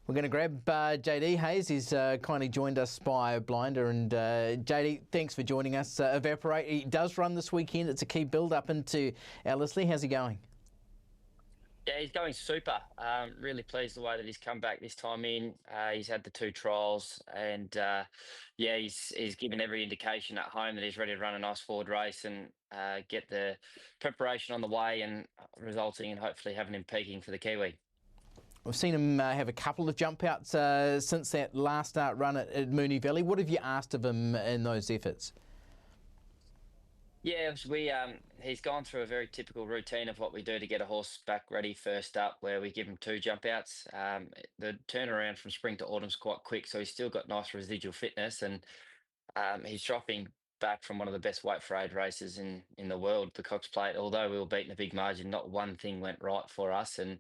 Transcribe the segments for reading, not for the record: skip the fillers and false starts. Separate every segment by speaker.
Speaker 1: We're going to grab JD Hayes. He's kindly joined us by Blinder. And JD, thanks for joining us. Evaporate, he does run this weekend. It's a key build-up into Ellerslie. How's he going?
Speaker 2: Yeah, he's going super. Really pleased the way that he's come back this time in. He's had the two trials, and yeah, he's given every indication at home that he's ready to run a nice forward race and get the preparation on the way, and resulting in hopefully having him peaking for the Kiwi.
Speaker 1: We've seen him have a couple of jump outs since that last start run at Moonee Valley. What have you asked of him in those efforts?
Speaker 2: Yeah, he's gone through a very typical routine of what we do to get a horse back ready first up, where we give him two jump outs. The turnaround from spring to autumn's quite quick, so he's still got nice residual fitness, and he's dropping back from one of the best weight for age races in the world, the Cox Plate. Although we were beating a big margin, not one thing went right for us, and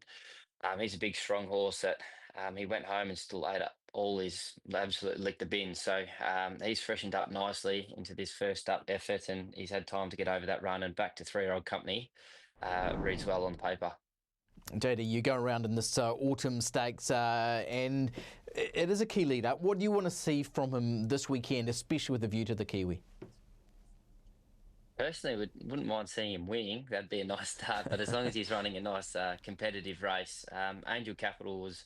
Speaker 2: he's a big, strong horse that he went home and still ate up all his, absolutely licked the bin. So he's freshened up nicely into this first up effort, and he's had time to get over that run and back to 3-year-old company. Reads well on paper.
Speaker 1: JD, you go around in this autumn stakes and it is a key lead up. What do you want to see from him this weekend, especially with a view to the Kiwi?
Speaker 2: Personally, wouldn't mind seeing him winning. That'd be a nice start. But as long as he's running a nice competitive race, Angel Capital was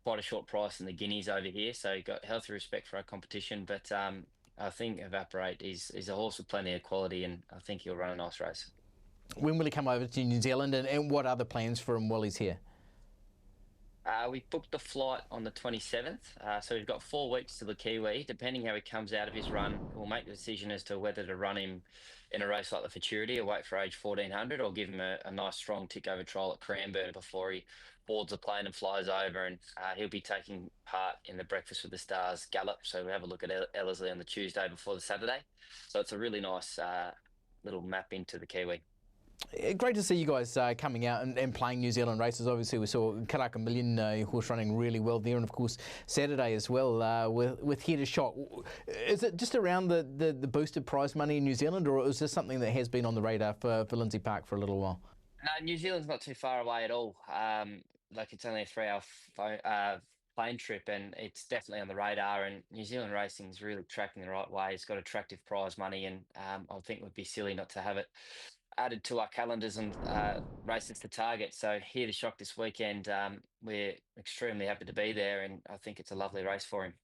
Speaker 2: quite a short price in the Guineas over here, so he got healthy respect for our competition. But I think Evaporate is a horse with plenty of quality, and I think he'll run a nice race.
Speaker 1: When will he come over to New Zealand, and what other plans for him while he's here?
Speaker 2: We booked the flight on the 27th, so we've got 4 weeks to the Kiwi. Depending how he comes out of his run, we'll make the decision as to whether to run him in a race like the Futurity, a weight for age 1400, or give him a nice strong tick over trial at Cranbourne before he boards the plane and flies over. And he'll be taking part in the Breakfast with the Stars Gallop, so we'll have a look at Ellerslie on the Tuesday before the Saturday. So it's a really nice little map into the Kiwi.
Speaker 1: Great to see you guys coming out and playing New Zealand races. Obviously, we saw Karaka Million horse running really well there, and of course Saturday as well with Head of Shot. Is it just around the boosted prize money in New Zealand, or is this something that has been on the radar for Lindsay Park for a little while?
Speaker 2: No, New Zealand's not too far away at all. Like it's only a 3-hour plane trip, and it's definitely on the radar. And New Zealand racing is really tracking the right way. It's got attractive prize money, and I think it would be silly not to have it added to our calendars and races to target. So here to Shock this weekend, we're extremely happy to be there, and I think it's a lovely race for him.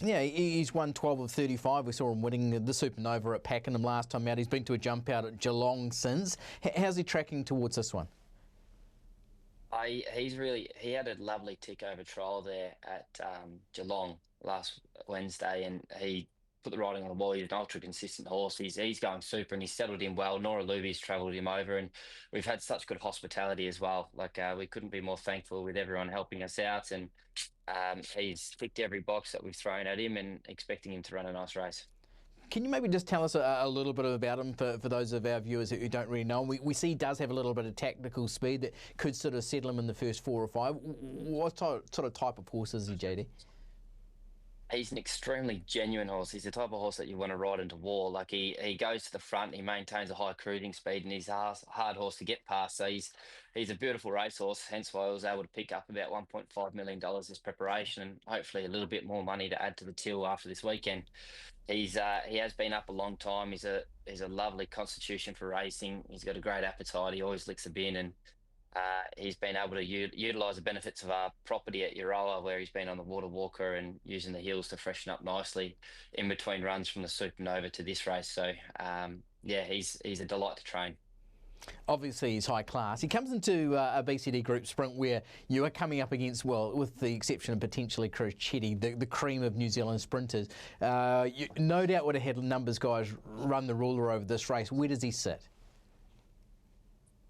Speaker 1: Yeah, he's won 12 of 35. We saw him winning the Supernova at Pakenham last time out. He's been to a jump out at Geelong since. How's he tracking towards this one?
Speaker 2: He had a lovely tick over trial there at Geelong last Wednesday, and he put the writing on the wall. He's an ultra consistent horse. He's going super, and he's settled in well. Nora Luby's travelled him over, and we've had such good hospitality as well. Like we couldn't be more thankful with everyone helping us out, and he's ticked every box that we've thrown at him, and expecting him to run a nice race.
Speaker 1: Can you maybe just tell us a little bit about him for those of our viewers who don't really know him? We see he does have a little bit of tactical speed that could sort of settle him in the first 4 or 5. What sort of type of horse is he, JD?
Speaker 2: He's an extremely genuine horse. He's the type of horse that you want to ride into war. Like he goes to the front, he maintains a high cruising speed, and he's a hard horse to get past. So he's a beautiful racehorse. Hence why I was able to pick up about $1.5 million this preparation, and hopefully a little bit more money to add to the till after this weekend. He has been up a long time. He's a lovely constitution for racing. He's got a great appetite. He always licks the bin, and he's been able to utilise the benefits of our property at Euroa, where he's been on the water walker and using the hills to freshen up nicely in between runs from the Supernova to this race. So yeah, he's a delight to train.
Speaker 1: Obviously, he's high class. He comes into a BCD group sprint where you are coming up against, well, with the exception of potentially Crocetti, the cream of New Zealand sprinters. You no doubt would have had numbers guys run the ruler over this race. Where does he sit?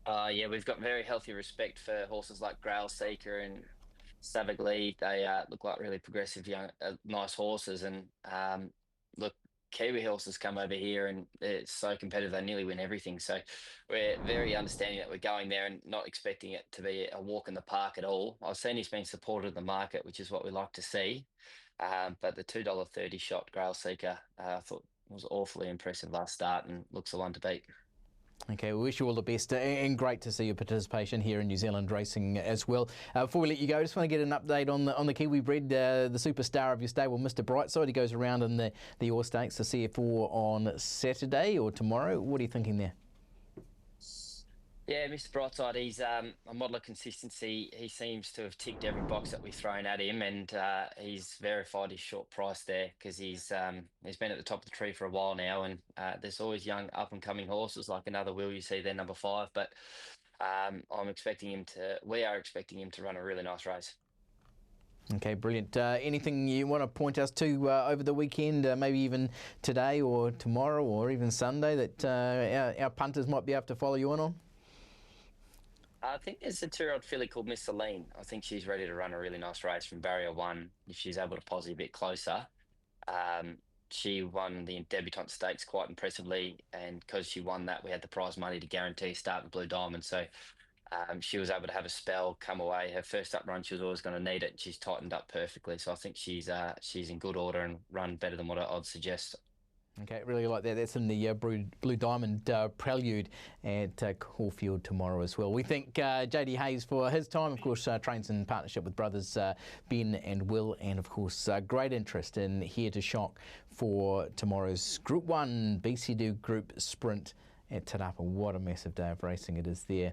Speaker 2: Yeah, we've got very healthy respect for horses like Grail Seeker and Savagly. They look like really progressive, young, nice horses. And look, Kiwi horses come over here, and it's so competitive. They nearly win everything. So we're very understanding that we're going there and not expecting it to be a walk in the park at all. I've seen he's been supported in the market, which is what we like to see. But the $2.30 shot Grail Seeker, I thought was awfully impressive last start, and looks the one to beat.
Speaker 1: Okay, we wish you all the best, and great to see your participation here in New Zealand racing as well. Before we let you go, I just want to get an update on the Kiwi bred, the superstar of your stable, Mr. Brightside. He goes around in the All Stakes, the CF4 on Saturday or tomorrow. What are you thinking there?
Speaker 2: Yeah, Mr. Brightside, he's a model of consistency. He seems to have ticked every box that we've thrown at him, and he's verified his short price there because he's been at the top of the tree for a while now. And there's always young up and coming horses like another Will you see there, number 5. But we are expecting him to run a really nice race.
Speaker 1: Okay, brilliant. Anything you want to point us to over the weekend, maybe even today or tomorrow or even Sunday, that our punters might be able to follow you on?
Speaker 2: I think there's a 2-year-old filly called Miss Celine. I think she's ready to run a really nice race from barrier 1 if she's able to posse a bit closer. She won the debutante stakes quite impressively, and because she won that, we had the prize money to guarantee a start with Blue Diamond. So she was able to have a spell, come away. Her first up run, she was always going to need it. She's tightened up perfectly. So I think she's in good order and run better than what I'd suggest.
Speaker 1: Okay, really like that. That's in the Blue Diamond Prelude at Caulfield tomorrow as well. We thank JD Hayes for his time. Of course, trains in partnership with brothers Ben and Will, and of course, great interest in Here to Shock for tomorrow's Group 1 BCD Group Sprint at Te Rapa. What a massive day of racing it is there.